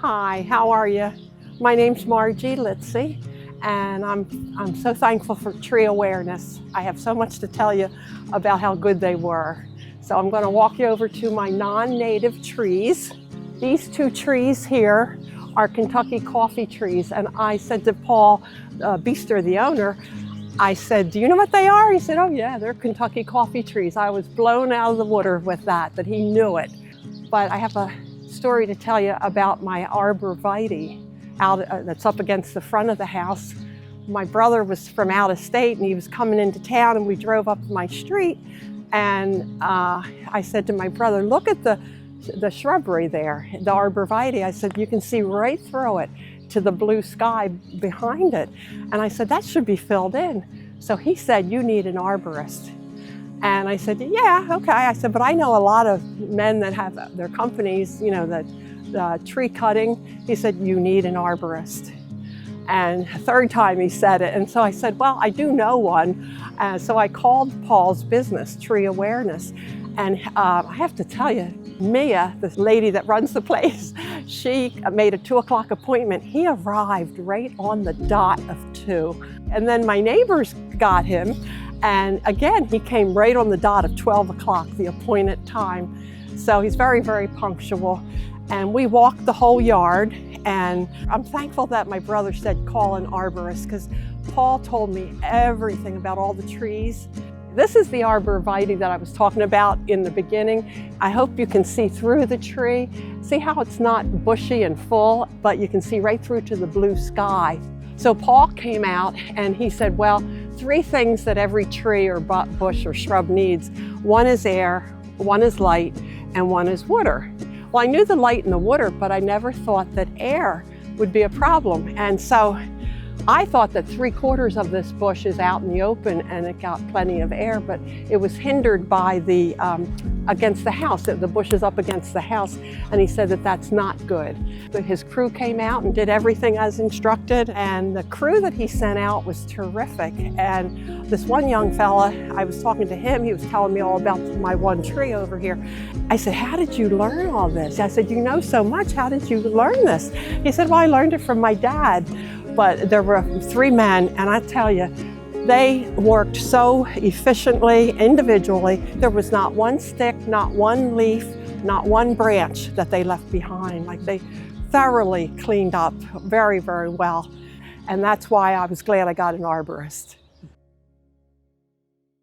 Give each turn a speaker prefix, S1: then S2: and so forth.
S1: Hi, how are you? My name's Margie, and I'm so thankful for tree awareness. I have so much to tell you about how good they were. So I'm going to walk you over to my non-native trees. These two trees here are Kentucky coffee trees, and I said to Paul Beester, the owner, I said, do you know what they are? He said, oh yeah, they're Kentucky coffee trees. I was blown out of the water with that he knew it. But I have a story to tell you about my arborvitae that's up against the front of the house. My brother was from out of state and he was coming into town, and we drove up my street, and I said to my brother, look at the shrubbery there, the arborvitae. I said, you can see right through it to the blue sky behind it. And I said, that should be filled in. So he said, you need an arborist. And I said, yeah, okay. I said, but I know a lot of men that have their companies, you know, that tree cutting. He said, you need an arborist. And a third time he said it. And so I said, well, I do know one. So I called Paul's business, Tree Awareness. And I have to tell you, Mia, the lady that runs the place, she made a 2 o'clock appointment. He arrived right on the dot of 2. And then my neighbors got him. And again, he came right on the dot of 12 o'clock, the appointed time. So he's very, very punctual. And we walked the whole yard. And I'm thankful that my brother said, call an arborist, because Paul told me everything about all the trees. This is the arborvitae that I was talking about in the beginning. I hope you can see through the tree. See how it's not bushy and full, but you can see right through to the blue sky. So Paul came out and he said, well, 3 things that every tree or bush or shrub needs. One is air, one is light, and one is water. Well, I knew the light and the water, but I never thought that air would be a problem. And so I thought that 3/4 of this bush is out in the open and it got plenty of air, but it was hindered by the against the house. The bush is up against the house, and he said that that's not good. But his crew came out and did everything as instructed, and the crew that he sent out was terrific. And this one young fella, I was talking to him, he was telling me all about my one tree over here. I said, how did you learn all this? I said, you know so much, how did you learn this? He said, well, I learned it from my dad. But there were 3 men, and I tell you, they worked so efficiently, individually. There was not one stick, not one leaf, not one branch that they left behind. Like, they thoroughly cleaned up very, very well. And that's why I was glad I got an arborist.